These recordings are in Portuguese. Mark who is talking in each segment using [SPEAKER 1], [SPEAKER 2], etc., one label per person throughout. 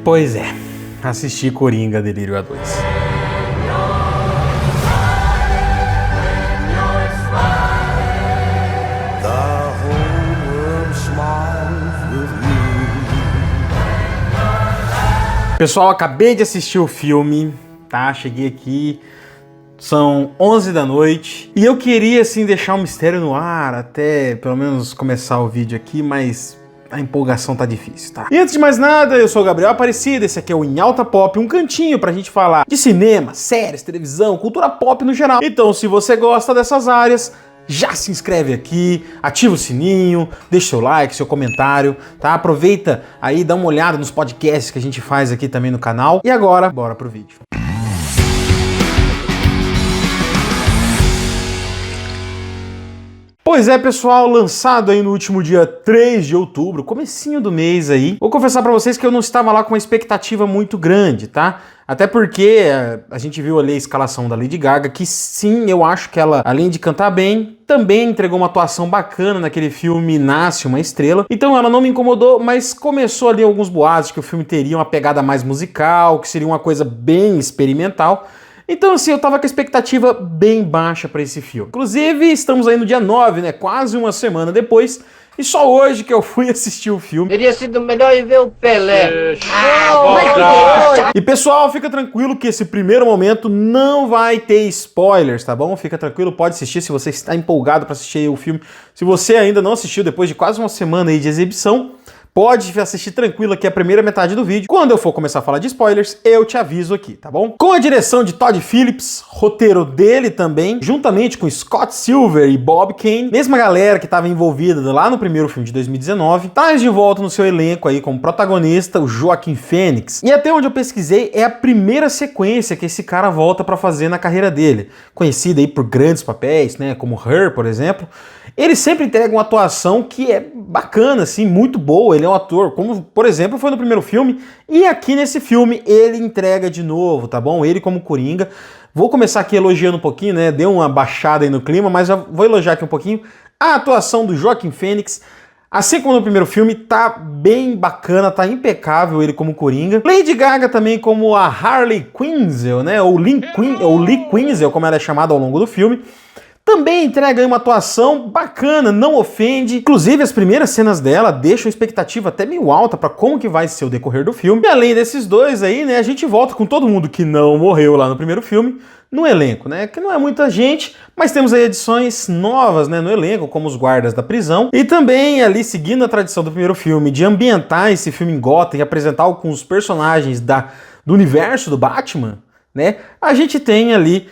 [SPEAKER 1] Pois é, assisti Coringa Delírio A2. Pessoal, acabei de assistir o filme, tá? Cheguei aqui, são 11 da noite e eu queria assim deixar um mistério no ar até pelo menos começar o vídeo aqui, mas a empolgação tá difícil, tá? E antes de mais nada, eu sou o Gabriel Aparecido, esse aqui é o Em Alta Pop, um cantinho pra gente falar de cinema, séries, televisão, cultura pop no geral. Então, se você gosta dessas áreas, já se inscreve aqui, ativa o sininho, deixa seu like, seu comentário, tá? Aproveita aí, dá uma olhada nos podcasts que a gente faz aqui também no canal. E agora, bora pro vídeo. Pois é, pessoal, lançado aí no último dia 3 de outubro, comecinho do mês aí. Vou confessar pra vocês que eu não estava lá com uma expectativa muito grande, tá? Até porque a gente viu ali a escalação da Lady Gaga, que sim, eu acho que ela, além de cantar bem, também entregou uma atuação bacana naquele filme Nasce Uma Estrela. Então ela não me incomodou, mas começou ali alguns boatos de que o filme teria uma pegada mais musical, que seria uma coisa bem experimental. Então assim, eu tava com a expectativa bem baixa pra esse filme. Inclusive, estamos aí no dia 9, né? Quase uma semana depois. E só hoje que eu fui assistir o filme.
[SPEAKER 2] Teria sido melhor ir ver o Pelé.
[SPEAKER 1] E pessoal, fica tranquilo que esse primeiro momento não vai ter spoilers, tá bom? Fica tranquilo, pode assistir se você está empolgado pra assistir o filme. Se você ainda não assistiu depois de quase uma semana aí de exibição, pode assistir tranquilo aqui a primeira metade do vídeo. Quando eu for começar a falar de spoilers, eu te aviso aqui, tá bom? Com a direção de Todd Phillips, roteiro dele também, juntamente com Scott Silver e Bob Kane, mesma galera que estava envolvida lá no primeiro filme de 2019, traz de volta no seu elenco aí como protagonista o Joaquin Phoenix. E até onde eu pesquisei, é a primeira sequência que esse cara volta para fazer na carreira dele. Conhecido aí por grandes papéis, né, como Her, por exemplo. Ele sempre entrega uma atuação que é bacana, assim, muito boa. Ele é um ator, como, por exemplo, foi no primeiro filme. E aqui nesse filme ele entrega de novo, tá bom? Ele como Coringa. Vou começar aqui elogiando um pouquinho, né? Deu uma baixada aí no clima, mas já vou elogiar aqui um pouquinho. A atuação do Joaquin Phoenix, assim como no primeiro filme, tá bem bacana, tá impecável ele como Coringa. Lady Gaga também como a Harley Quinzel, né? Ou Lee Quinzel, como ela é chamada ao longo do filme. Também entrega aí uma atuação bacana, não ofende. Inclusive, as primeiras cenas dela deixam a expectativa até meio alta para como que vai ser o decorrer do filme. E além desses dois aí, né, a gente volta com todo mundo que não morreu lá no primeiro filme no elenco, né? Que não é muita gente, mas temos aí edições novas, né, no elenco, como os guardas da prisão. E também ali, seguindo a tradição do primeiro filme, de ambientar esse filme em Gotham e apresentar alguns personagens do universo do Batman, né? A gente tem ali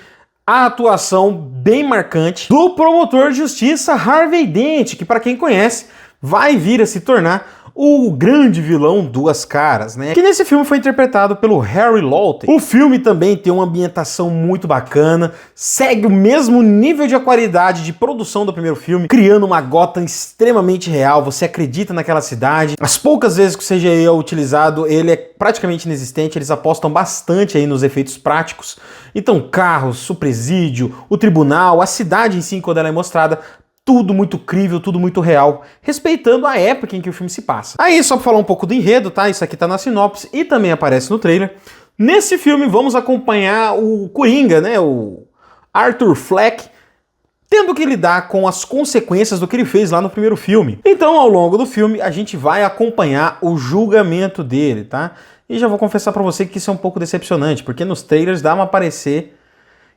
[SPEAKER 1] a atuação bem marcante do promotor de justiça Harvey Dent, que para quem conhece, vai vir a se tornar o grande vilão Duas Caras, né? Que nesse filme foi interpretado pelo Harry Lowther. O filme também tem uma ambientação muito bacana, segue o mesmo nível de qualidade de produção do primeiro filme, criando uma Gotham extremamente real, você acredita naquela cidade. As poucas vezes que seja utilizado, ele é praticamente inexistente, eles apostam bastante aí nos efeitos práticos. Então, carros, o presídio, o tribunal, a cidade em si, quando ela é mostrada, tudo muito crível, tudo muito real, respeitando a época em que o filme se passa. Aí, só pra falar um pouco do enredo, tá? Isso aqui tá na sinopse e também aparece no trailer. Nesse filme, vamos acompanhar o Coringa, né? O Arthur Fleck, tendo que lidar com as consequências do que ele fez lá no primeiro filme. Então, ao longo do filme, a gente vai acompanhar o julgamento dele, tá? E já vou confessar pra você que isso é um pouco decepcionante, porque nos trailers dá a parecer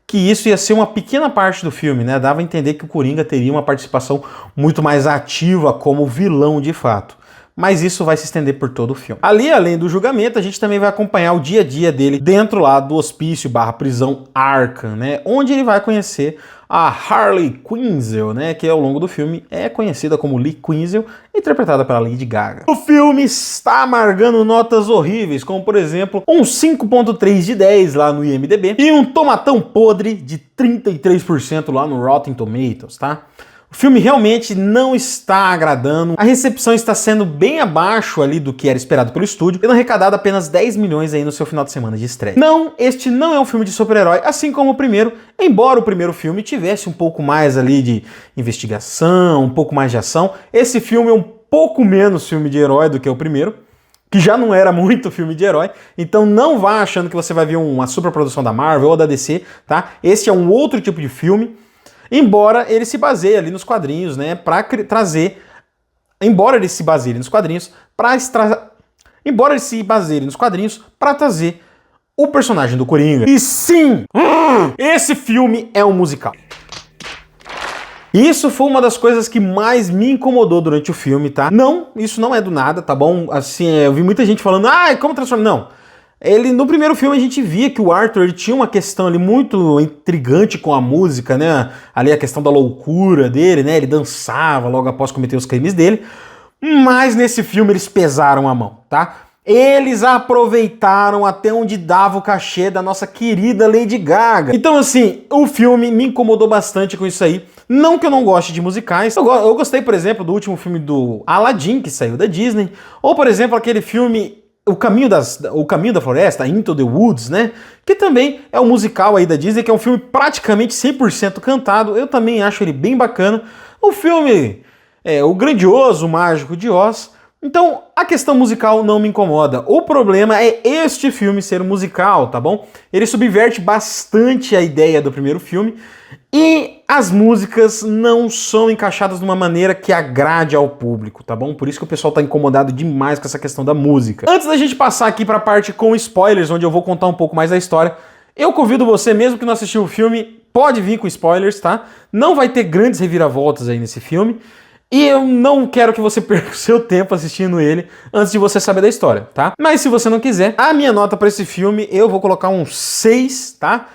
[SPEAKER 1] que isso ia ser uma pequena parte do filme, né? Dava a entender que o Coringa teria uma participação muito mais ativa como vilão de fato. Mas isso vai se estender por todo o filme. Ali, além do julgamento, a gente também vai acompanhar o dia a dia dele dentro lá do hospício / prisão Arkham, né? Onde ele vai conhecer a Harley Quinzel, né? Que ao longo do filme é conhecida como Lee Quinzel, interpretada pela Lady Gaga. O filme está amargando notas horríveis, como por exemplo, um 5.3 de 10 lá no IMDb e um tomatão podre de 33% lá no Rotten Tomatoes, tá? O filme realmente não está agradando, a recepção está sendo bem abaixo ali do que era esperado pelo estúdio, tendo arrecadado apenas 10 milhões aí no seu final de semana de estreia. Não, este não é um filme de super-herói, assim como o primeiro, embora o primeiro filme tivesse um pouco mais ali de investigação, um pouco mais de ação, esse filme é um pouco menos filme de herói do que o primeiro, que já não era muito filme de herói, então não vá achando que você vai ver uma superprodução da Marvel ou da DC, tá? Esse é um outro tipo de filme, embora ele se baseie ali nos quadrinhos, né, para trazer, embora ele se baseie nos quadrinhos para trazer o personagem do Coringa. E sim, esse filme é um musical. Isso foi uma das coisas que mais me incomodou durante o filme, tá? Não, isso não é do nada, tá bom? Assim, eu vi muita gente falando, como transforma? Não. No primeiro filme a gente via que o Arthur ele tinha uma questão ali muito intrigante com a música, né? Ali a questão da loucura dele, né? Ele dançava logo após cometer os crimes dele. Mas nesse filme eles pesaram a mão, tá? Eles aproveitaram até onde dava o cachê da nossa querida Lady Gaga. Então, assim, o filme me incomodou bastante com isso aí. Não que eu não goste de musicais. Eu gostei, por exemplo, do último filme do Aladdin, que saiu da Disney. Ou, por exemplo, aquele filme O Caminho da Floresta, Into the Woods, né? Que também é um musical aí da Disney, que é um filme praticamente 100% cantado. Eu também acho ele bem bacana. O filme O Grandioso Mágico de Oz. Então, a questão musical não me incomoda. O problema é este filme ser um musical, tá bom? Ele subverte bastante a ideia do primeiro filme e as músicas não são encaixadas de uma maneira que agrade ao público, tá bom? Por isso que o pessoal tá incomodado demais com essa questão da música. Antes da gente passar aqui pra parte com spoilers, onde eu vou contar um pouco mais da história, eu convido você, mesmo que não assistiu o filme, pode vir com spoilers, tá? Não vai ter grandes reviravoltas aí nesse filme. E eu não quero que você perca o seu tempo assistindo ele antes de você saber da história, tá? Mas se você não quiser, a minha nota para esse filme, eu vou colocar um 6, tá?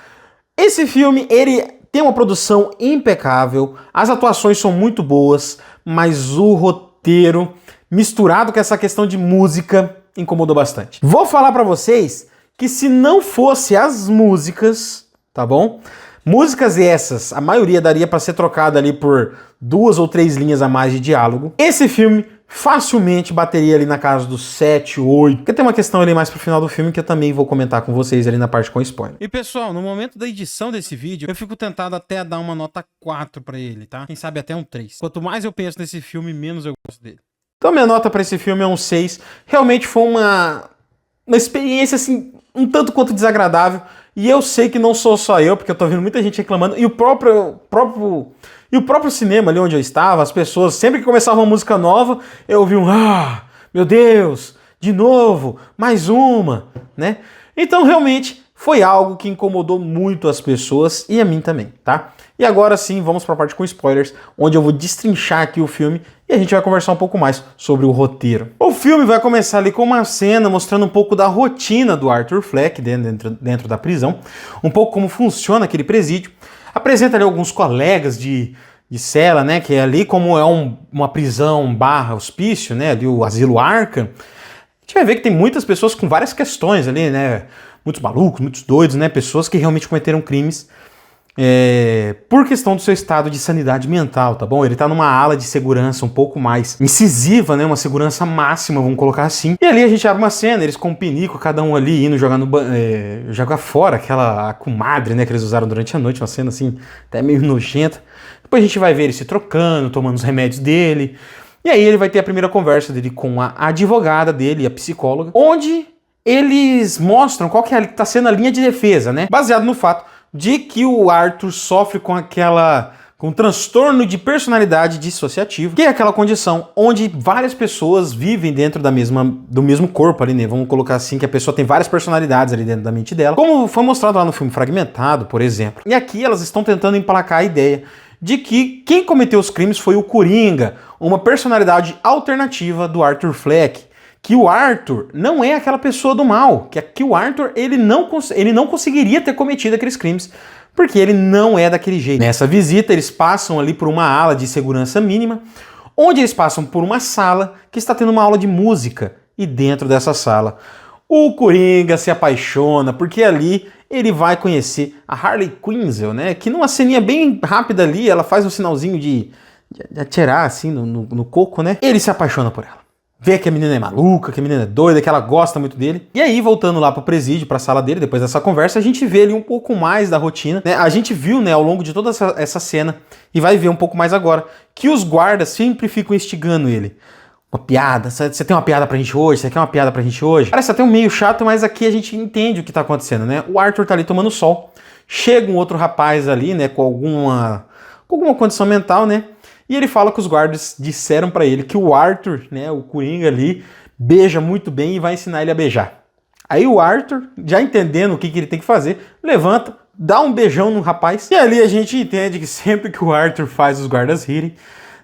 [SPEAKER 1] Esse filme, ele tem uma produção impecável, as atuações são muito boas, mas o roteiro, misturado com essa questão de música, incomodou bastante. Vou falar para vocês que se não fosse as músicas, tá bom? Músicas essas, a maioria daria para ser trocada ali por 2 ou 3 linhas a mais de diálogo. Esse filme facilmente bateria ali na casa dos 7, 8. Porque tem uma questão ali mais pro final do filme que eu também vou comentar com vocês ali na parte com spoiler. E pessoal, no momento da edição desse vídeo, eu fico tentado até a dar uma nota 4 para ele, tá? Quem sabe até um 3. Quanto mais eu penso nesse filme, menos eu gosto dele. Então minha nota para esse filme é um 6. Realmente foi uma experiência assim, um tanto quanto desagradável. E eu sei que não sou só eu, porque eu tô vendo muita gente reclamando. E o próprio cinema ali onde eu estava, as pessoas, sempre que começava uma música nova, eu ouvia meu Deus, de novo, mais uma, né? Então realmente foi algo que incomodou muito as pessoas e a mim também, tá? E agora sim, vamos para a parte com spoilers, onde eu vou destrinchar aqui o filme e a gente vai conversar um pouco mais sobre o roteiro. O filme vai começar ali com uma cena mostrando um pouco da rotina do Arthur Fleck dentro da prisão, um pouco como funciona aquele presídio. Apresenta ali alguns colegas de cela, né, que é ali como é uma prisão / hospício, né, ali o Asilo Arkham. A gente vai ver que tem muitas pessoas com várias questões ali, né, muitos malucos, muitos doidos, né, pessoas que realmente cometeram crimes por questão do seu estado de sanidade mental, tá bom? Ele tá numa ala de segurança um pouco mais incisiva, né? Uma segurança máxima, vamos colocar assim. E ali a gente abre uma cena, eles com um pinico, cada um ali indo jogar jogar fora aquela comadre, né? Que eles usaram durante a noite, uma cena assim, até meio nojenta. Depois a gente vai ver ele se trocando, tomando os remédios dele. E aí ele vai ter a primeira conversa dele com a advogada dele, a psicóloga, onde eles mostram qual que tá sendo a linha de defesa, né? Baseado no fato de que o Arthur sofre com um transtorno de personalidade dissociativo, que é aquela condição onde várias pessoas vivem dentro do mesmo corpo ali, né? Vamos colocar assim, que a pessoa tem várias personalidades ali dentro da mente dela, como foi mostrado lá no filme Fragmentado, por exemplo. E aqui elas estão tentando emplacar a ideia de que quem cometeu os crimes foi o Coringa, uma personalidade alternativa do Arthur Fleck. Que o Arthur não é aquela pessoa do mal, que o Arthur ele não conseguiria ter cometido aqueles crimes, porque ele não é daquele jeito. Nessa visita eles passam ali por uma ala de segurança mínima, onde eles passam por uma sala que está tendo uma aula de música, e dentro dessa sala o Coringa se apaixona, porque ali ele vai conhecer a Harley Quinzel, né, que numa ceninha bem rápida ali, ela faz um sinalzinho de atirar assim no coco, né, ele se apaixona por ela. Vê que a menina é maluca, que a menina é doida, que ela gosta muito dele. E aí, voltando lá pro presídio, pra sala dele, depois dessa conversa, a gente vê ali um pouco mais da rotina, né? A gente viu, né, ao longo de toda essa cena, e vai ver um pouco mais agora, que os guardas sempre ficam instigando ele. uma piada, você tem uma piada pra gente hoje, você quer uma piada pra gente hoje? Parece até um meio chato, mas aqui a gente entende o que tá acontecendo, né? O Arthur tá ali tomando sol, chega um outro rapaz ali, né, com alguma condição mental, né? E ele fala que os guardas disseram pra ele que o Arthur, né, o Coringa ali, beija muito bem e vai ensinar ele a beijar. Aí o Arthur, já entendendo o que ele tem que fazer, levanta, dá um beijão no rapaz, e ali a gente entende que sempre que o Arthur faz os guardas rirem,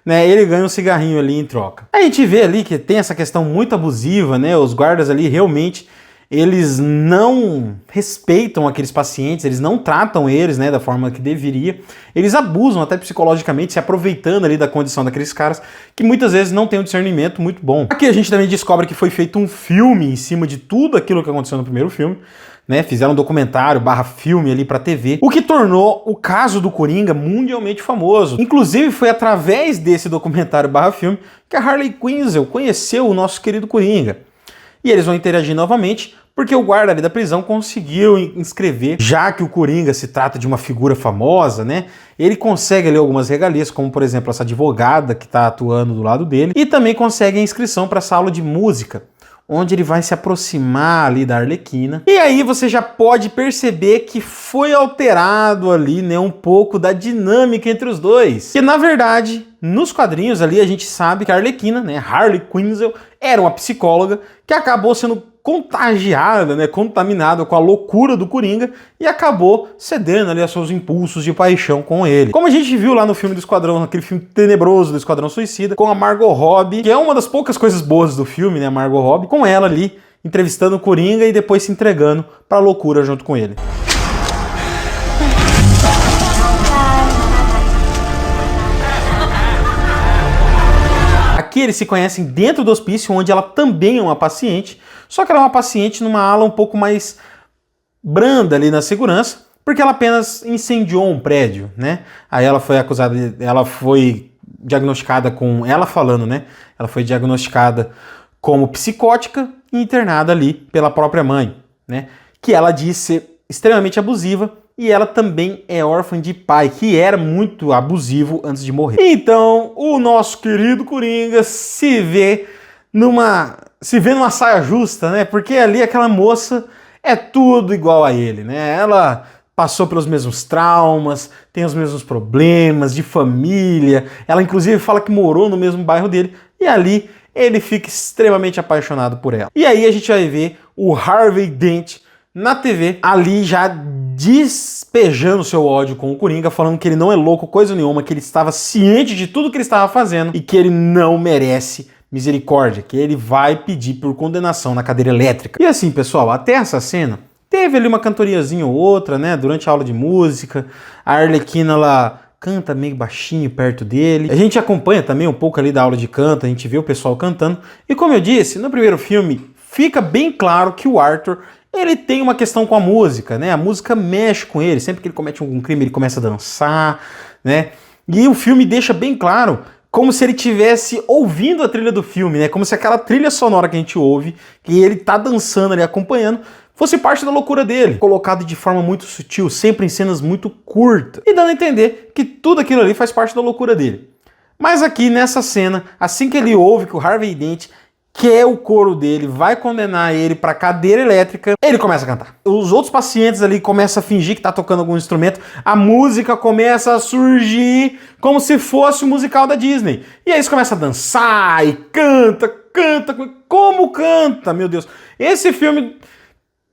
[SPEAKER 1] né, ele ganha um cigarrinho ali em troca. A gente vê ali que tem essa questão muito abusiva, né, os guardas ali realmente, eles não respeitam aqueles pacientes, eles não tratam eles, né, da forma que deveria, eles abusam até psicologicamente, se aproveitando ali da condição daqueles caras, que muitas vezes não tem um discernimento muito bom. Aqui a gente também descobre que foi feito um filme em cima de tudo aquilo que aconteceu no primeiro filme, né, fizeram um documentário /filme ali pra TV, o que tornou o caso do Coringa mundialmente famoso. Inclusive foi através desse documentário /filme que a Harley Quinzel conheceu o nosso querido Coringa. E eles vão interagir novamente, porque o guarda ali da prisão conseguiu inscrever, já que o Coringa se trata de uma figura famosa, né? Ele consegue ali algumas regalias, como por exemplo essa advogada que está atuando do lado dele, e também consegue a inscrição para essa aula de música, onde ele vai se aproximar ali da Arlequina. E aí você já pode perceber que foi alterado ali, né, um pouco da dinâmica entre os dois. E na verdade, nos quadrinhos ali a gente sabe que a Arlequina, né, Harley Quinzel, era uma psicóloga que acabou sendo contagiada, né, contaminada com a loucura do Coringa e acabou cedendo ali aos seus impulsos de paixão com ele. Como a gente viu lá no filme do Esquadrão, naquele filme tenebroso do Esquadrão Suicida, com a Margot Robbie, que é uma das poucas coisas boas do filme, né, a Margot Robbie, com ela ali entrevistando o Coringa e depois se entregando pra loucura junto com ele. Aqui eles se conhecem dentro do hospício, onde ela também é uma paciente, só que ela é uma paciente numa ala um pouco mais branda ali na segurança, porque ela apenas incendiou um prédio, né? Aí ela foi acusada, ela foi diagnosticada com, ela falando, né? Ela foi diagnosticada como psicótica e internada ali pela própria mãe, né? Que ela disse ser extremamente abusiva. E ela também é órfã de pai, que era muito abusivo antes de morrer. Então, o nosso querido Coringa se vê numa saia justa, né? Porque ali aquela moça é tudo igual a ele, né? Ela passou pelos mesmos traumas, tem os mesmos problemas de família. Ela inclusive fala que morou no mesmo bairro dele. E ali ele fica extremamente apaixonado por ela. E aí a gente vai ver o Harvey Dent na TV, ali já despejando seu ódio com o Coringa, falando que ele não é louco coisa nenhuma, que ele estava ciente de tudo que ele estava fazendo e que ele não merece misericórdia, que ele vai pedir por condenação na cadeira elétrica. E assim, pessoal, até essa cena, teve ali uma cantoriazinha ou outra, né, durante a aula de música, a Arlequina, ela canta meio baixinho perto dele. A gente acompanha também um pouco ali da aula de canto, a gente vê o pessoal cantando, e como eu disse, no primeiro filme, fica bem claro que o Arthur, ele tem uma questão com a música, né? A música mexe com ele. Sempre que ele comete algum crime, ele começa a dançar, né? E o filme deixa bem claro, como se ele estivesse ouvindo a trilha do filme, né? Como se aquela trilha sonora que a gente ouve, que ele tá dançando ali, acompanhando, fosse parte da loucura dele. Colocado de forma muito sutil, sempre em cenas muito curtas. E dando a entender que tudo aquilo ali faz parte da loucura dele. Mas aqui, nessa cena, assim que ele ouve que o Harvey Dent quer o couro dele, vai condenar ele pra cadeira elétrica, ele começa a cantar. Os outros pacientes ali começam a fingir que tá tocando algum instrumento, a música começa a surgir como se fosse o musical da Disney. E aí eles começam a dançar e canta, como canta, meu Deus. Esse filme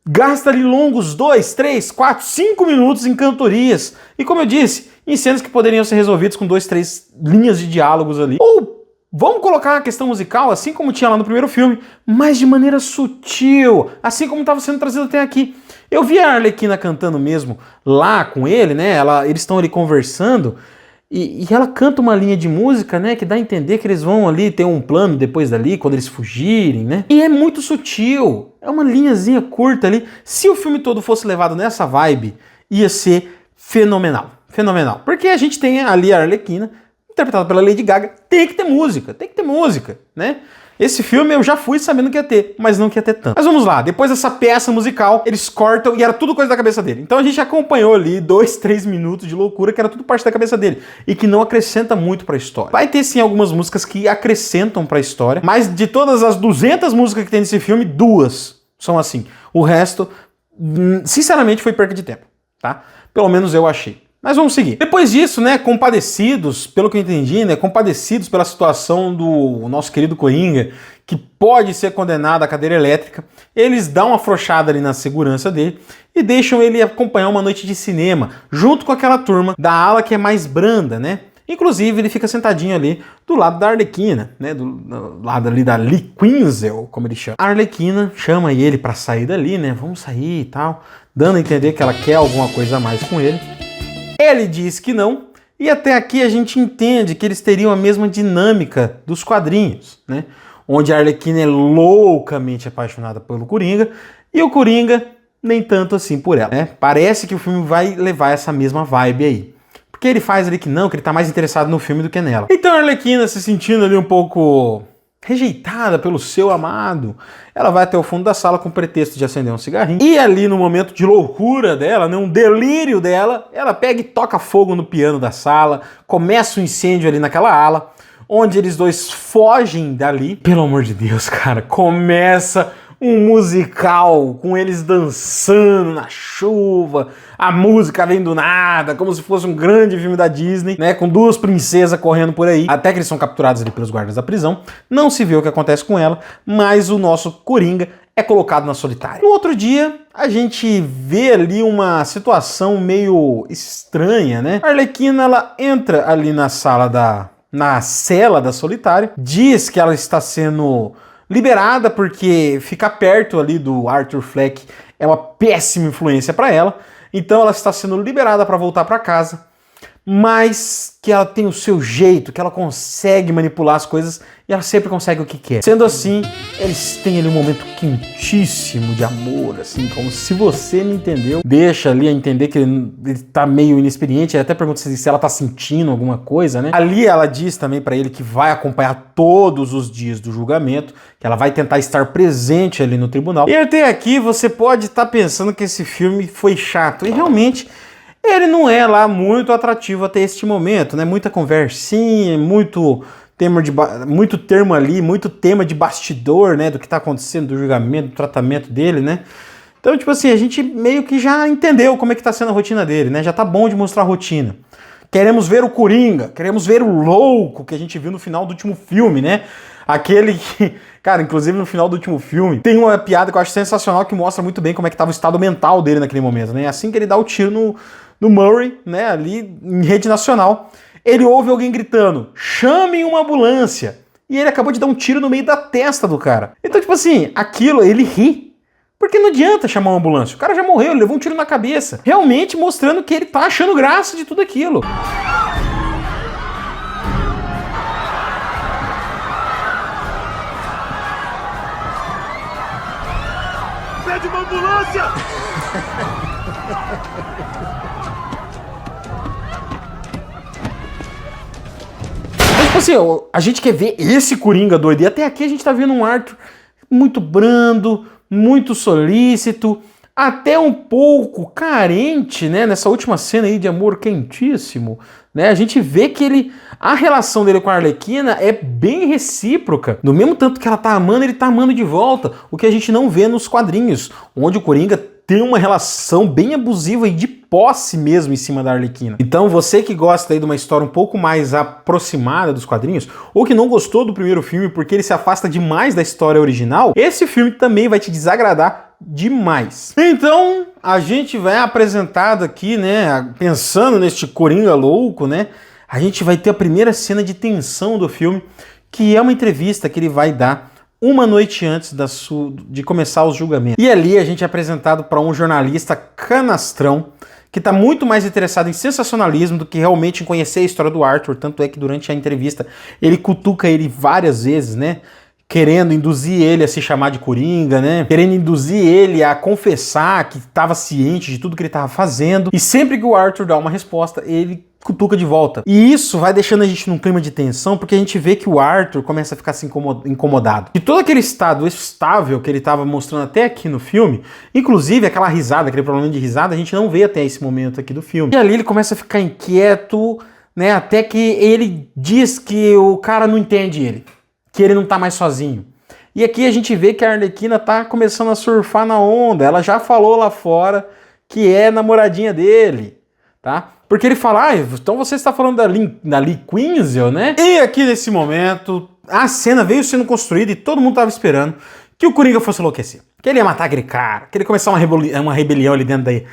[SPEAKER 1] gasta ali longos 2, 3, 4, 5 minutos em cantorias. E como eu disse, em cenas que poderiam ser resolvidas com 2, 3 linhas de diálogos ali. Ou vamos colocar a questão musical, assim como tinha lá no primeiro filme, mas de maneira sutil, assim como estava sendo trazido até aqui. Eu vi a Arlequina cantando mesmo lá com ele, né? Eles estão ali conversando, e ela canta uma linha de música, né? Que dá a entender que eles vão ali ter um plano depois dali, quando eles fugirem, né? E é muito sutil, é uma linhazinha curta ali. Se o filme todo fosse levado nessa vibe, ia ser fenomenal, fenomenal. Porque a gente tem ali a Arlequina interpretado pela Lady Gaga, tem que ter música, né? Esse filme eu já fui sabendo que ia ter, mas não que ia ter tanto. Mas vamos lá, depois dessa peça musical, eles cortam e era tudo coisa da cabeça dele. Então a gente acompanhou ali 2, 3 minutos de loucura que era tudo parte da cabeça dele e que não acrescenta muito pra história. Vai ter sim algumas músicas que acrescentam pra história, mas de todas as 200 músicas que tem nesse filme, 2 são assim. O resto, sinceramente, foi perca de tempo, tá? Pelo menos eu achei. Mas vamos seguir. Depois disso, né, compadecidos, pelo que eu entendi, né, compadecidos pela situação do nosso querido Coringa, que pode ser condenado à cadeira elétrica, eles dão uma afrouxada ali na segurança dele e deixam ele acompanhar uma noite de cinema, junto com aquela turma da ala que é mais branda, né? Inclusive, ele fica sentadinho ali do lado da Arlequina, né? Do lado ali da Lee Quinzel, como ele chama. A Arlequina chama ele pra sair dali, né? Vamos sair e tal, dando a entender que ela quer alguma coisa a mais com ele. Ele diz que não, e até aqui a gente entende que eles teriam a mesma dinâmica dos quadrinhos, né? Onde a Arlequina é loucamente apaixonada pelo Coringa, e o Coringa nem tanto assim por ela, né? Parece que o filme vai levar essa mesma vibe aí. Porque ele faz ali que não, que ele tá mais interessado no filme do que nela. Então a Arlequina, se sentindo ali um pouco rejeitada pelo seu amado, ela vai até o fundo da sala com o pretexto de acender um cigarrinho. E ali no momento de loucura dela, né, um delírio dela, ela pega e toca fogo no piano da sala, começa um incêndio ali naquela ala, onde eles dois fogem dali. Pelo amor de Deus, cara, começa um musical com eles dançando na chuva, a música vem do nada, como se fosse um grande filme da Disney, né, com 2 princesas correndo por aí, até que eles são capturados ali pelos guardas da prisão. Não se vê o que acontece com ela, mas o nosso Coringa é colocado na solitária. No outro dia, a gente vê ali uma situação meio estranha, né? A Arlequina, ela entra ali na cela da solitária, diz que ela está sendo liberada porque ficar perto ali do Arthur Fleck é uma péssima influência para ela, então ela está sendo liberada para voltar para casa, mas que ela tem o seu jeito, que ela consegue manipular as coisas e ela sempre consegue o que quer. Sendo assim, eles têm ali um momento quentíssimo de amor, assim, como se você me entendeu. Deixa ali a entender que ele tá meio inexperiente, ele até pergunta se ela tá sentindo alguma coisa, né? Ali ela diz também pra ele que vai acompanhar todos os dias do julgamento, que ela vai tentar estar presente ali no tribunal. E até aqui você pode estar pensando que esse filme foi chato, e realmente ele não é lá muito atrativo até este momento, né? Muita conversinha, muito termo ali, muito tema de bastidor, né? Do que tá acontecendo, do julgamento, do tratamento dele, né? Então, tipo assim, a gente meio que já entendeu como é que tá sendo a rotina dele, né? Já tá bom de mostrar a rotina. Queremos ver o Coringa, queremos ver o louco que a gente viu no final do último filme, né? Aquele que... Cara, inclusive no final do último filme, tem uma piada que eu acho sensacional que mostra muito bem como é que tava o estado mental dele naquele momento, né? Assim que ele dá o tiro no Murray, né? Ali em rede nacional, ele ouve alguém gritando, chamem uma ambulância. E ele acabou de dar um tiro no meio da testa do cara. Então, tipo assim, aquilo, ele ri. Porque não adianta chamar uma ambulância. O cara já morreu, ele levou um tiro na cabeça. Realmente mostrando que ele tá achando graça de tudo aquilo.
[SPEAKER 3] Pede uma ambulância!
[SPEAKER 1] Mas, tipo assim, a gente quer ver esse Coringa doido. E até aqui a gente tá vendo um Arthur muito brando, muito solícito, até um pouco carente, né? Nessa última cena aí de amor quentíssimo, né? A gente vê que a relação dele com a Arlequina é bem recíproca. No mesmo tanto que ela tá amando, ele tá amando de volta. O que a gente não vê nos quadrinhos, onde o Coringa tem uma relação bem abusiva e de posse mesmo em cima da Arlequina. Então você que gosta aí de uma história um pouco mais aproximada dos quadrinhos, ou que não gostou do primeiro filme porque ele se afasta demais da história original, esse filme também vai te desagradar demais. Então, a gente vai apresentado aqui, né, pensando neste Coringa louco, né, a gente vai ter a primeira cena de tensão do filme, que é uma entrevista que ele vai dar uma noite antes de começar os julgamentos. E ali a gente é apresentado para um jornalista canastrão, que está muito mais interessado em sensacionalismo do que realmente em conhecer a história do Arthur, tanto é que durante a entrevista ele cutuca ele várias vezes, né, querendo induzir ele a se chamar de Coringa, né? Querendo induzir ele a confessar que estava ciente de tudo que ele estava fazendo. E sempre que o Arthur dá uma resposta, ele cutuca de volta. E isso vai deixando a gente num clima de tensão, porque a gente vê que o Arthur começa a ficar assim incomodado. E todo aquele estado estável que ele estava mostrando até aqui no filme, inclusive aquela risada, aquele problema de risada, a gente não vê até esse momento aqui do filme. E ali ele começa a ficar inquieto, né, até que ele diz que o cara não entende ele, que ele não tá mais sozinho. E aqui a gente vê que a Arlequina tá começando a surfar na onda, ela já falou lá fora que é namoradinha dele, tá? Porque ele fala, então você está falando da Lee Quinzel, né? E aqui nesse momento, a cena veio sendo construída e todo mundo estava esperando que o Coringa fosse enlouquecer. Que ele ia matar aquele cara, que ele ia começar uma rebelião ali dentro daí.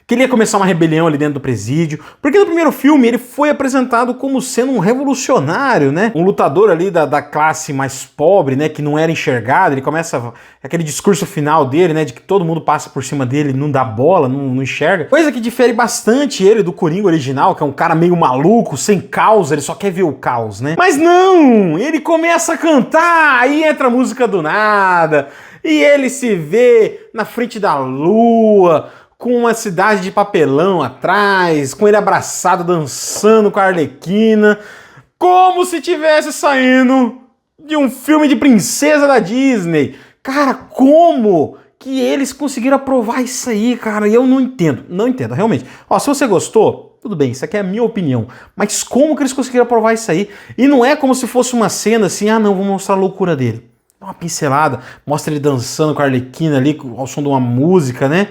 [SPEAKER 1] Que ele ia começar uma rebelião ali dentro do presídio. Porque no primeiro filme ele foi apresentado como sendo um revolucionário, né? Um lutador ali da classe mais pobre, né? Que não era enxergado. Ele começa aquele discurso final dele, né? De que todo mundo passa por cima dele, não dá bola, não enxerga. Coisa que difere bastante ele do Coringa original, que é um cara meio maluco, sem causa, ele só quer ver o caos, né? Mas não! Ele começa a cantar, aí entra a música do nada, e ele se vê na frente da lua, com uma cidade de papelão atrás, com ele abraçado, dançando com a Arlequina, como se tivesse saindo de um filme de princesa da Disney. Cara, como que eles conseguiram aprovar isso aí, cara? E eu não entendo, realmente. Ó, se você gostou, tudo bem, isso aqui é a minha opinião, mas como que eles conseguiram aprovar isso aí? E não é como se fosse uma cena assim, não, vou mostrar a loucura dele. Dá uma pincelada, mostra ele dançando com a Arlequina ali, ao som de uma música, né?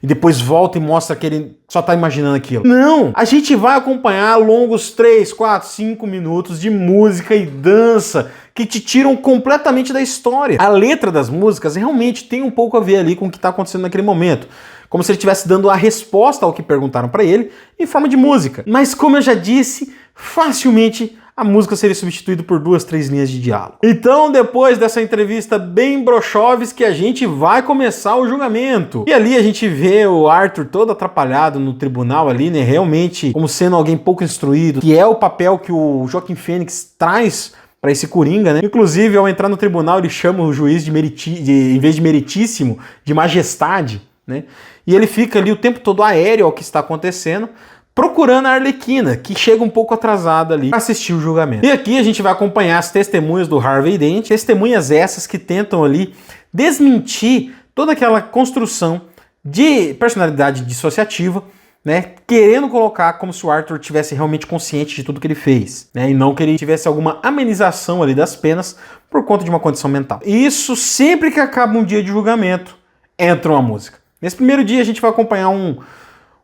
[SPEAKER 1] E depois volta e mostra que ele só tá imaginando aquilo. Não! A gente vai acompanhar longos 3, 4, 5 minutos de música e dança que te tiram completamente da história. A letra das músicas realmente tem um pouco a ver ali com o que tá acontecendo naquele momento. Como se ele estivesse dando a resposta ao que perguntaram para ele em forma de música. Mas como eu já disse, facilmente a música seria substituída por 2, 3 linhas de diálogo. Então, depois dessa entrevista bem Brochovski, a gente vai começar o julgamento. E ali a gente vê o Arthur todo atrapalhado no tribunal ali, né? Realmente como sendo alguém pouco instruído, que é o papel que o Joaquin Phoenix traz para esse Coringa, né? Inclusive, ao entrar no tribunal, ele chama o juiz em vez de meritíssimo, de majestade, né? E ele fica ali o tempo todo aéreo ao que está acontecendo, procurando a Arlequina, que chega um pouco atrasada ali para assistir o julgamento. E aqui a gente vai acompanhar as testemunhas do Harvey Dent, testemunhas essas que tentam ali desmentir toda aquela construção de personalidade dissociativa, né, querendo colocar como se o Arthur tivesse realmente consciente de tudo que ele fez, né, e não que ele tivesse alguma amenização ali das penas por conta de uma condição mental. E isso sempre que acaba um dia de julgamento, entra uma música. Nesse primeiro dia a gente vai acompanhar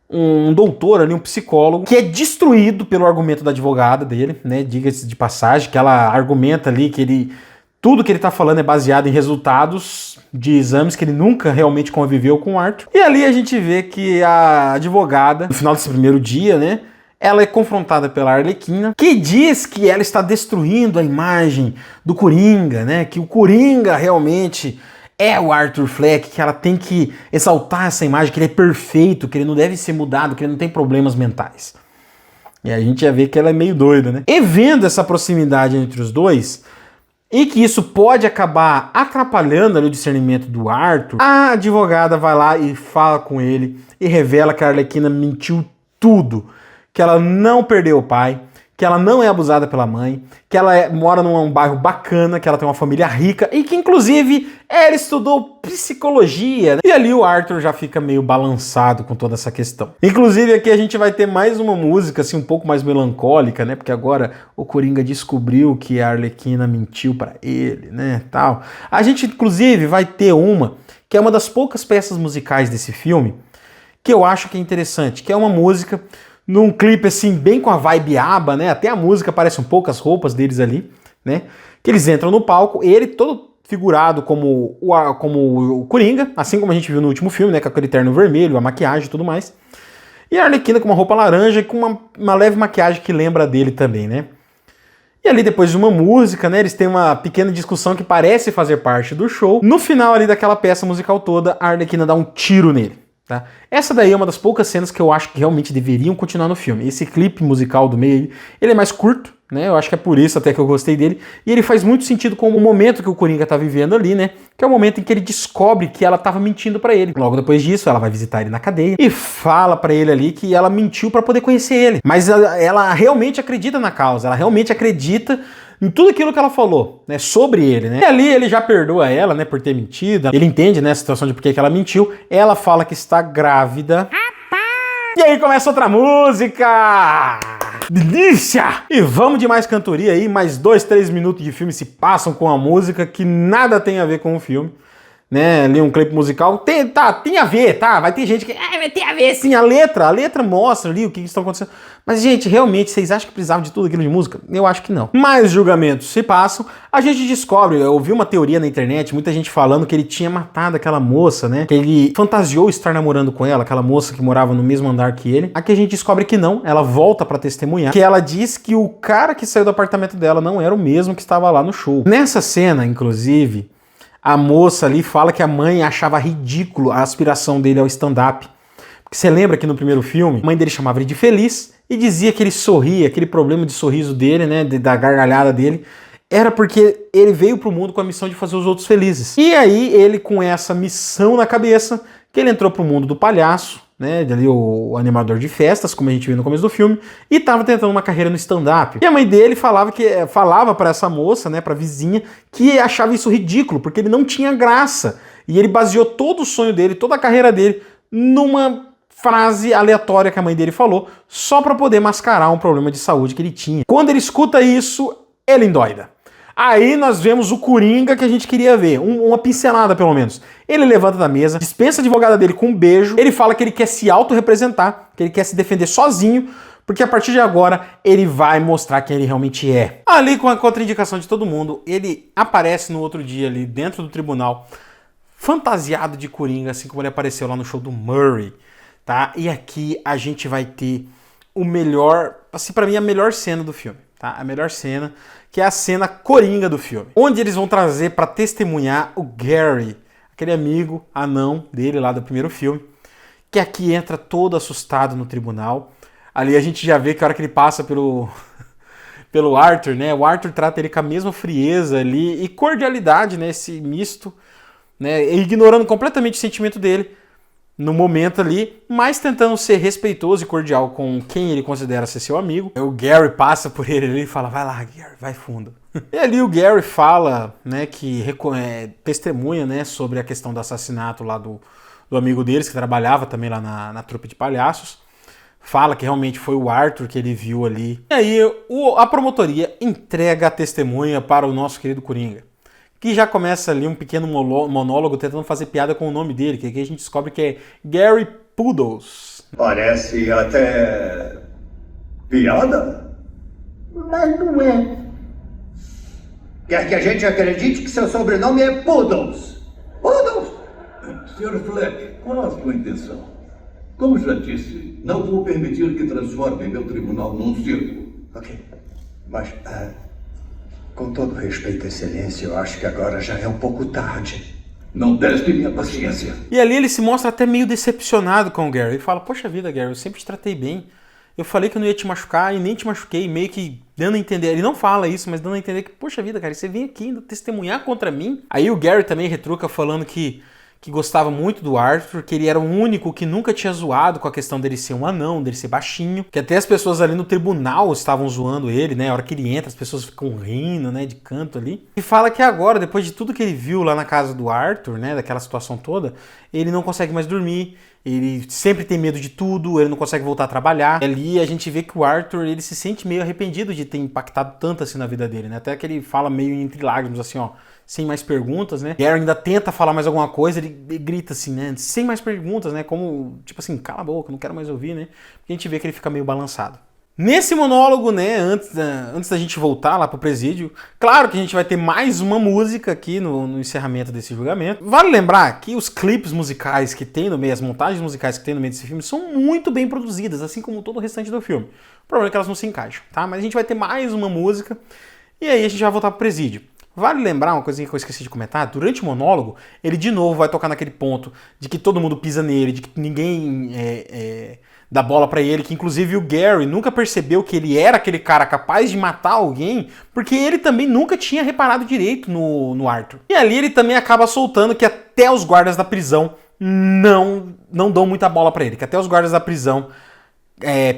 [SPEAKER 1] um doutor ali, um psicólogo, que é destruído pelo argumento da advogada dele, né, diga-se de passagem, que ela argumenta ali que tudo que ele tá falando é baseado em resultados de exames que ele nunca realmente conviveu com o Arthur. E ali a gente vê que a advogada, no final desse primeiro dia, né, ela é confrontada pela Arlequina, que diz que ela está destruindo a imagem do Coringa, né, que o Coringa realmente é o Arthur Fleck, que ela tem que exaltar essa imagem, que ele é perfeito, que ele não deve ser mudado, que ele não tem problemas mentais. E a gente já vê que ela é meio doida, né? E vendo essa proximidade entre os dois, e que isso pode acabar atrapalhando ali o discernimento do Arthur, a advogada vai lá e fala com ele e revela que a Arlequina mentiu tudo, que ela não perdeu o pai, que ela não é abusada pela mãe, que ela mora num bairro bacana, que ela tem uma família rica e que, inclusive, ela estudou psicologia. Né? E ali o Arthur já fica meio balançado com toda essa questão. Inclusive, aqui a gente vai ter mais uma música, assim, um pouco mais melancólica, né? Porque agora o Coringa descobriu que a Arlequina mentiu pra ele, né? Tal. A gente, inclusive, vai ter uma, que é uma das poucas peças musicais desse filme, que eu acho que é interessante, que é uma música num clipe assim, bem com a vibe ABBA, né? Até a música parece um pouco as roupas deles ali, né? Que eles entram no palco, ele todo figurado como o Coringa, assim como a gente viu no último filme, né? Com aquele terno vermelho, a maquiagem e tudo mais. E a Arlequina com uma roupa laranja e com uma leve maquiagem que lembra dele também, né? E ali depois de uma música, né? Eles têm uma pequena discussão que parece fazer parte do show. No final ali daquela peça musical toda, a Arlequina dá um tiro nele. Tá? Essa daí é uma das poucas cenas que eu acho que realmente deveriam continuar no filme. Esse clipe musical do meio, ele é mais curto, né? Eu acho que é por isso até que eu gostei dele. E ele faz muito sentido com o momento que o Coringa tá vivendo ali, né? Que é o momento em que ele descobre que ela tava mentindo pra ele. Logo depois disso, ela vai visitar ele na cadeia e fala pra ele ali que ela mentiu pra poder conhecer ele. Mas ela realmente acredita na causa, ela realmente acredita em tudo aquilo que ela falou, né, sobre ele, né? E ali ele já perdoa ela, né, por ter mentido. Ele entende, né, a situação de por que ela mentiu. Ela fala que está grávida. E aí começa outra música! Delícia! E vamos de mais cantoria aí, mais 2, 3 minutos de filme se passam com a música que nada tem a ver com o filme. Né, ali um clipe musical, tem a ver, tá? Vai ter gente que, vai ter a ver sim, a letra mostra ali o que está acontecendo. Mas, gente, realmente, vocês acham que precisava de tudo aquilo de música? Eu acho que não. Mais julgamentos se passam, a gente descobre, eu ouvi uma teoria na internet, muita gente falando que ele tinha matado aquela moça, né? Que ele fantasiou estar namorando com ela, aquela moça que morava no mesmo andar que ele. Aqui a gente descobre que não, ela volta pra testemunhar, que ela diz que o cara que saiu do apartamento dela não era o mesmo que estava lá no show. Nessa cena, inclusive, a moça ali fala que a mãe achava ridículo a aspiração dele ao stand-up. Porque você lembra que no primeiro filme, a mãe dele chamava ele de feliz e dizia que ele sorria, aquele problema de sorriso dele, né, da gargalhada dele, era porque ele veio pro mundo com a missão de fazer os outros felizes. E aí ele, com essa missão na cabeça, que ele entrou pro mundo do palhaço, né, ali o animador de festas, como a gente viu no começo do filme, e tava tentando uma carreira no stand-up. E a mãe dele falava para essa moça, né, pra vizinha, que achava isso ridículo, porque ele não tinha graça. E ele baseou todo o sonho dele, toda a carreira dele, numa frase aleatória que a mãe dele falou, só para poder mascarar um problema de saúde que ele tinha. Quando ele escuta isso, ele endoida. Aí nós vemos o Coringa que a gente queria ver, uma pincelada pelo menos. Ele levanta da mesa, dispensa a advogada dele com um beijo, ele fala que ele quer se autorrepresentar, que ele quer se defender sozinho, porque a partir de agora ele vai mostrar quem ele realmente é. Ali, com a contraindicação de todo mundo, ele aparece no outro dia ali dentro do tribunal, fantasiado de Coringa, assim como ele apareceu lá no show do Murray, tá? E aqui a gente vai ter o melhor, assim, pra mim a melhor cena do filme, tá? A melhor cena, que é a cena Coringa do filme, onde eles vão trazer para testemunhar o Gary, aquele amigo anão dele lá do primeiro filme, que aqui entra todo assustado no tribunal. Ali a gente já vê que a hora que ele passa pelo Arthur, né, o Arthur trata ele com a mesma frieza ali e cordialidade, né, esse misto, né, ignorando completamente o sentimento dele no momento ali, mas tentando ser respeitoso e cordial com quem ele considera ser seu amigo. O Gary passa por ele ali e fala, vai lá, Gary, vai fundo. E ali o Gary fala, né, que testemunha, né, sobre a questão do assassinato lá do amigo deles, que trabalhava também lá na trupe de palhaços. Fala que realmente foi o Arthur que ele viu ali. E aí a promotoria entrega a testemunha para o nosso querido Coringa, que já começa ali um pequeno monólogo tentando fazer piada com o nome dele, que aqui a gente descobre que é Gary Poodles.
[SPEAKER 3] Parece até piada,
[SPEAKER 4] Mas não é.
[SPEAKER 3] quer que a gente acredite que seu sobrenome é Poodles. Poodles?
[SPEAKER 5] Sr. Fleck, qual a sua intenção? Como já disse, não vou permitir que transforme meu tribunal num circo.
[SPEAKER 3] Ok, mas com todo respeito, excelência, eu acho que agora já é um pouco tarde.
[SPEAKER 5] Não teste minha paciência.
[SPEAKER 1] E ali ele se mostra até meio decepcionado com o Gary. Ele fala, poxa vida, Gary, eu sempre te tratei bem. Eu falei que eu não ia te machucar e nem te machuquei, meio que dando a entender. Ele não fala isso, mas dando a entender que, poxa vida, cara, você vem aqui ainda testemunhar contra mim. Aí o Gary também retruca falando que gostava muito do Arthur, que ele era o único que nunca tinha zoado com a questão dele ser um anão, dele ser baixinho, que até as pessoas ali no tribunal estavam zoando ele, né? A hora que ele entra, as pessoas ficam rindo, né, de canto ali. E fala que agora, depois de tudo que ele viu lá na casa do Arthur, né, daquela situação toda, ele não consegue mais dormir, ele sempre tem medo de tudo, ele não consegue voltar a trabalhar. E ali a gente vê que o Arthur, ele se sente meio arrependido de ter impactado tanto assim na vida dele, né? Até que ele fala meio entre lágrimas, assim, ó, sem mais perguntas, né? Gary ainda tenta falar mais alguma coisa, ele grita assim, né? Sem mais perguntas, né? Como, tipo assim, cala a boca, não quero mais ouvir, né? Porque a gente vê que ele fica meio balançado. Nesse monólogo, né, antes da gente voltar lá pro presídio, claro que a gente vai ter mais uma música aqui no encerramento desse julgamento. Vale lembrar que os clipes musicais que tem no meio, as montagens musicais que tem no meio desse filme são muito bem produzidas, assim como todo o restante do filme. O problema é que elas não se encaixam, tá? Mas a gente vai ter mais uma música e aí a gente vai voltar pro presídio. Vale lembrar uma coisinha que eu esqueci de comentar, durante o monólogo, ele de novo vai tocar naquele ponto de que todo mundo pisa nele, de que ninguém dá bola pra ele, que inclusive o Gary nunca percebeu que ele era aquele cara capaz de matar alguém, porque ele também nunca tinha reparado direito no Arthur. E ali ele também acaba soltando que até os guardas da prisão não dão muita bola pra ele, que até os guardas da prisão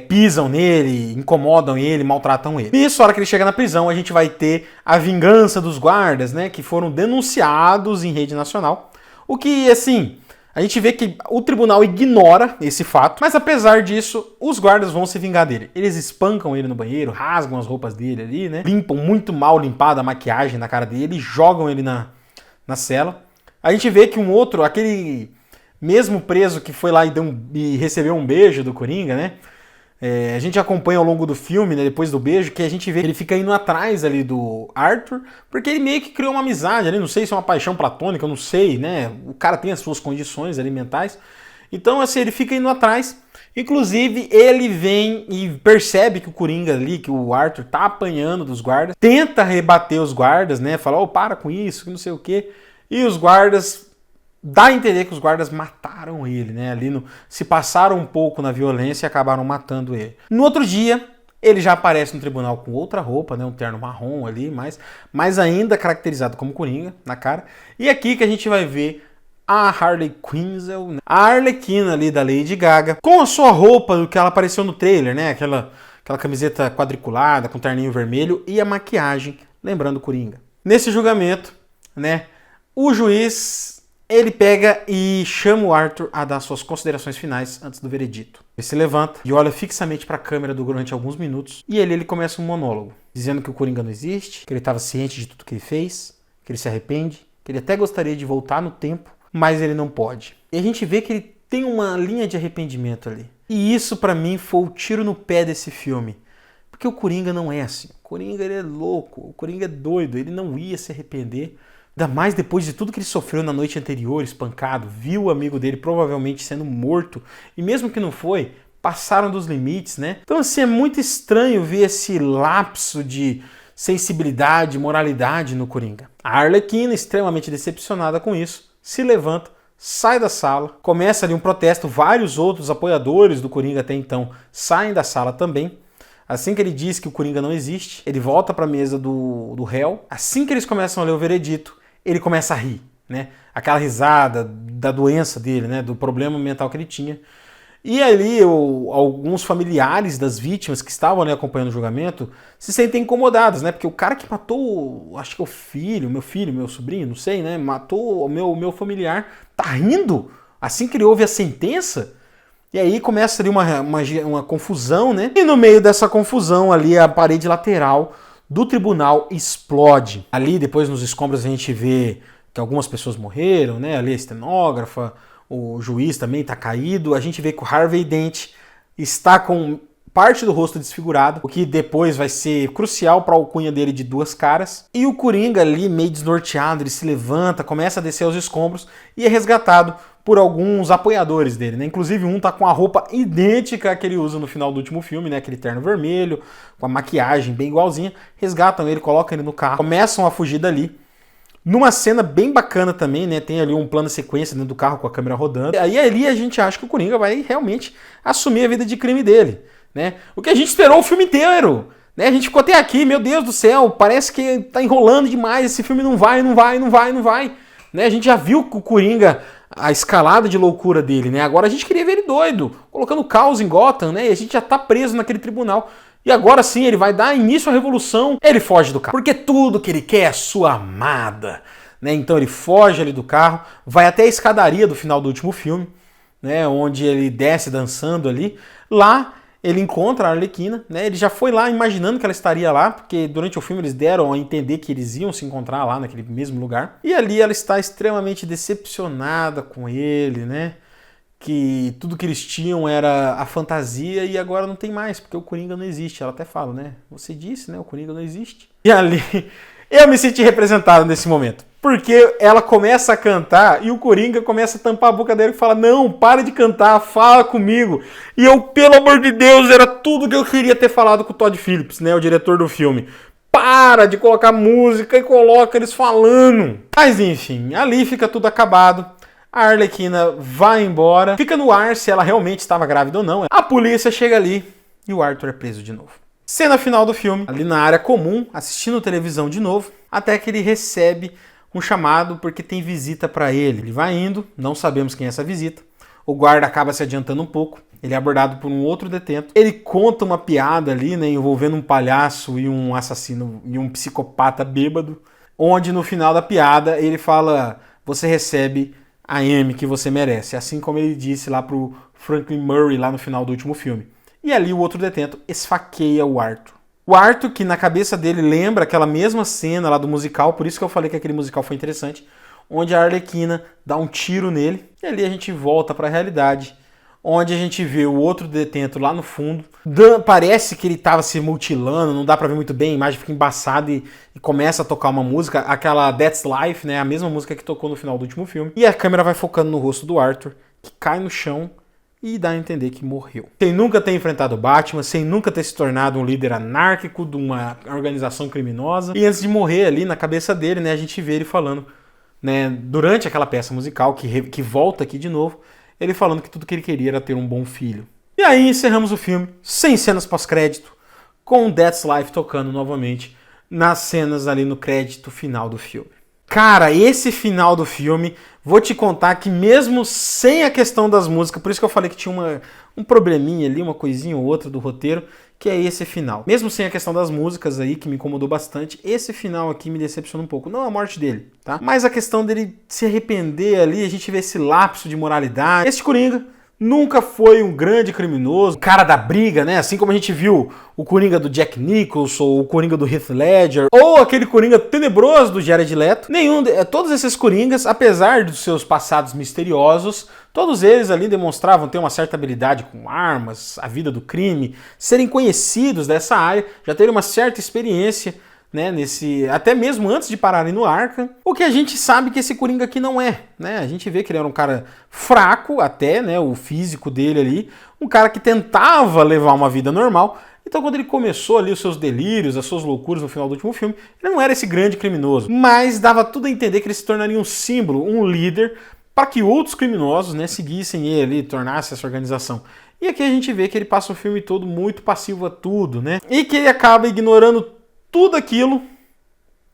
[SPEAKER 1] pisam nele, incomodam ele, maltratam ele. Nisso, a hora que ele chega na prisão, a gente vai ter a vingança dos guardas, né, que foram denunciados em rede nacional. O que, assim, a gente vê que o tribunal ignora esse fato, mas apesar disso, os guardas vão se vingar dele. Eles espancam ele no banheiro, rasgam as roupas dele ali, né, limpam muito mal limpada a maquiagem na cara dele e jogam ele na cela. A gente vê que um outro, aquele mesmo preso que foi lá e recebeu um beijo do Coringa, né? A gente acompanha ao longo do filme, né, depois do beijo, que a gente vê que ele fica indo atrás ali do Arthur, porque ele meio que criou uma amizade ali, não sei se é uma paixão platônica, eu não sei, né? O cara tem as suas condições ali mentais. Então, assim, ele fica indo atrás. Inclusive, ele vem e percebe que o Coringa ali, que o Arthur tá apanhando dos guardas, tenta rebater os guardas, né? Fala, para com isso, que não sei o quê. E os guardas... Dá a entender que os guardas mataram ele, né? Ali se passaram um pouco na violência e acabaram matando ele. No outro dia, ele já aparece no tribunal com outra roupa, né? Um terno marrom ali, mas ainda caracterizado como Coringa na cara. E aqui que a gente vai ver a Harley Quinzel, né? A Arlequina ali da Lady Gaga, com a sua roupa do que ela apareceu no trailer, né? Aquela camiseta quadriculada com terninho vermelho e a maquiagem, lembrando Coringa. Nesse julgamento, né? O juiz... Ele pega e chama o Arthur a dar suas considerações finais antes do veredito. Ele se levanta e olha fixamente para a câmera durante alguns minutos e ele começa um monólogo, dizendo que o Coringa não existe, que ele estava ciente de tudo que ele fez, que ele se arrepende, que ele até gostaria de voltar no tempo, mas ele não pode. E a gente vê que ele tem uma linha de arrependimento ali. E isso para mim foi o tiro no pé desse filme. Porque o Coringa não é assim. O Coringa ele é louco, o Coringa é doido, ele não ia se arrepender. Ainda mais depois de tudo que ele sofreu na noite anterior, espancado, viu o amigo dele provavelmente sendo morto, e mesmo que não foi, passaram dos limites, né? Então assim, é muito estranho ver esse lapso de sensibilidade, moralidade no Coringa. A Arlequina, extremamente decepcionada com isso, se levanta, sai da sala, começa ali um protesto, vários outros apoiadores do Coringa até então saem da sala também. Assim que ele diz que o Coringa não existe, ele volta para a mesa do réu. Assim que eles começam a ler o veredito, ele começa a rir, né? Aquela risada da doença dele, né? Do problema mental que ele tinha. E ali alguns familiares das vítimas que estavam ali acompanhando o julgamento se sentem incomodados, né? Porque o cara que matou, acho que é meu sobrinho, não sei, né? Matou o meu familiar, tá rindo assim que ele ouve a sentença. E aí começa ali uma confusão, né? E no meio dessa confusão ali, a parede lateral do tribunal explode. Ali, depois nos escombros, a gente vê que algumas pessoas morreram, né? Ali a estenógrafa, o juiz também está caído. A gente vê que o Harvey Dent está com parte do rosto desfigurado, o que depois vai ser crucial para a alcunha dele de duas caras. E o Coringa ali, meio desnorteado, ele se levanta, começa a descer os escombros e é resgatado por alguns apoiadores dele, né? Inclusive um tá com a roupa idêntica que ele usa no final do último filme, né? Aquele terno vermelho, com a maquiagem bem igualzinha. Resgatam ele, colocam ele no carro, começam a fugir dali. Numa cena bem bacana também, né? Tem ali um plano de sequência dentro do carro com a câmera rodando. Aí ali a gente acha que o Coringa vai realmente assumir a vida de crime dele, né? O que a gente esperou o filme inteiro, né? A gente ficou até aqui, meu Deus do céu, parece que tá enrolando demais, esse filme não vai. Né? A gente já viu que o Coringa, a escalada de loucura dele, né? Agora a gente queria ver ele doido, colocando caos em Gotham, né? E a gente já tá preso naquele tribunal. E agora sim, ele vai dar início à revolução, ele foge do carro. Porque tudo que ele quer é a sua amada, né? Então ele foge ali do carro, vai até a escadaria do final do último filme, né? Onde ele desce dançando ali. Lá ele encontra a Arlequina, né? Ele já foi lá imaginando que ela estaria lá, porque durante o filme eles deram a entender que eles iam se encontrar lá naquele mesmo lugar. E ali ela está extremamente decepcionada com ele, né? Que tudo que eles tinham era a fantasia e agora não tem mais, porque o Coringa não existe. Ela até fala, né? Você disse, né? O Coringa não existe. E ali eu me senti representado nesse momento. Porque ela começa a cantar e o Coringa começa a tampar a boca dela e fala, não, para de cantar, fala comigo. E eu, pelo amor de Deus, era tudo que eu queria ter falado com o Todd Phillips, né, o diretor do filme. Para de colocar música e coloca eles falando. Mas enfim, ali fica tudo acabado. A Arlequina vai embora, fica no ar se ela realmente estava grávida ou não. A polícia chega ali e o Arthur é preso de novo. Cena final do filme, ali na área comum, assistindo televisão de novo, até que ele recebe um chamado porque tem visita para ele. Ele vai indo, não sabemos quem é essa visita. O guarda acaba se adiantando um pouco. Ele é abordado por um outro detento. Ele conta uma piada ali, né, envolvendo um palhaço e um assassino e um psicopata bêbado, onde no final da piada ele fala: você recebe a M que você merece, assim como ele disse lá pro Franklin Murray lá no final do último filme. E ali o outro detento esfaqueia o Arthur. O Arthur, que na cabeça dele lembra aquela mesma cena lá do musical, por isso que eu falei que aquele musical foi interessante, onde a Arlequina dá um tiro nele, e ali a gente volta para a realidade, onde a gente vê o outro detento lá no fundo. Parece que ele estava se mutilando, não dá para ver muito bem, a imagem fica embaçada e começa a tocar uma música, aquela That's Life, né, a mesma música que tocou no final do último filme. E a câmera vai focando no rosto do Arthur, que cai no chão e dá a entender que morreu. Sem nunca ter enfrentado o Batman, sem nunca ter se tornado um líder anárquico de uma organização criminosa. E antes de morrer ali, na cabeça dele, né, a gente vê ele falando, né, durante aquela peça musical, que volta aqui de novo, ele falando que tudo que ele queria era ter um bom filho. E aí encerramos o filme, sem cenas pós-crédito, com That's Life tocando novamente nas cenas ali no crédito final do filme. Cara, esse final do filme, vou te contar que mesmo sem a questão das músicas, por isso que eu falei que tinha um probleminha ali, uma coisinha ou outra do roteiro, que é esse final. Mesmo sem a questão das músicas aí, que me incomodou bastante, esse final aqui me decepciona um pouco. Não a morte dele, tá? Mas a questão dele se arrepender ali, a gente vê esse lapso de moralidade. Esse Coringa nunca foi um grande criminoso, o cara da briga, né? Assim como a gente viu o Coringa do Jack Nicholson, ou o Coringa do Heath Ledger, ou aquele Coringa tenebroso do Jared Leto. Todos esses Coringas, apesar dos seus passados misteriosos, todos eles ali demonstravam ter uma certa habilidade com armas, a vida do crime, serem conhecidos dessa área, já terem uma certa experiência, né, até mesmo antes de pararem no Arkham. O que a gente sabe que esse Coringa aqui não é, né? A gente vê que ele era um cara fraco até, né, o físico dele ali, um cara que tentava levar uma vida normal. Então quando ele começou ali os seus delírios, as suas loucuras no final do último filme, ele não era esse grande criminoso, mas dava tudo a entender que ele se tornaria um símbolo, um líder, para que outros criminosos, né, seguissem ele, tornassem essa organização. E aqui a gente vê que ele passa o filme todo muito passivo a tudo, né? E que ele acaba ignorando tudo aquilo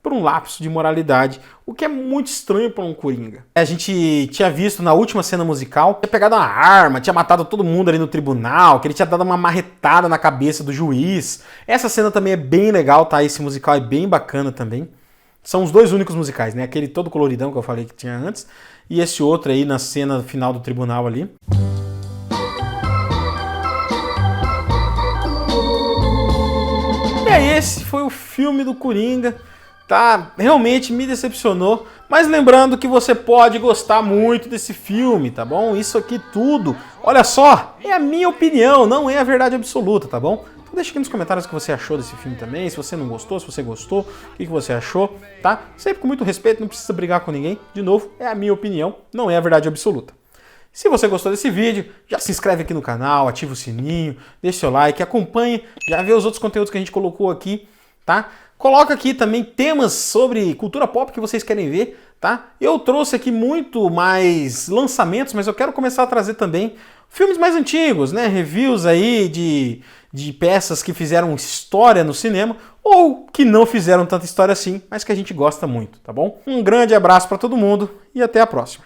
[SPEAKER 1] por um lapso de moralidade, o que é muito estranho para um Coringa. A gente tinha visto na última cena musical, tinha pegado uma arma, tinha matado todo mundo ali no tribunal, que ele tinha dado uma marretada na cabeça do juiz. Essa cena também é bem legal, tá? Esse musical é bem bacana também. São os dois únicos musicais, né? Aquele todo coloridão que eu falei que tinha antes, e esse outro aí na cena final do tribunal ali. Esse foi o filme do Coringa, tá? Realmente me decepcionou, mas lembrando que você pode gostar muito desse filme, tá bom? Isso aqui tudo, olha só, é a minha opinião, não é a verdade absoluta, tá bom? Então deixa aqui nos comentários o que você achou desse filme também, se você não gostou, se você gostou, o que você achou, tá? Sempre com muito respeito, não precisa brigar com ninguém, de novo, é a minha opinião, não é a verdade absoluta. Se você gostou desse vídeo, já se inscreve aqui no canal, ativa o sininho, deixa seu like, acompanhe, já vê os outros conteúdos que a gente colocou aqui, tá? Coloca aqui também temas sobre cultura pop que vocês querem ver, tá? Eu trouxe aqui muito mais lançamentos, mas eu quero começar a trazer também filmes mais antigos, né? Reviews aí de peças que fizeram história no cinema ou que não fizeram tanta história assim, mas que a gente gosta muito, tá bom? Um grande abraço para todo mundo e até a próxima.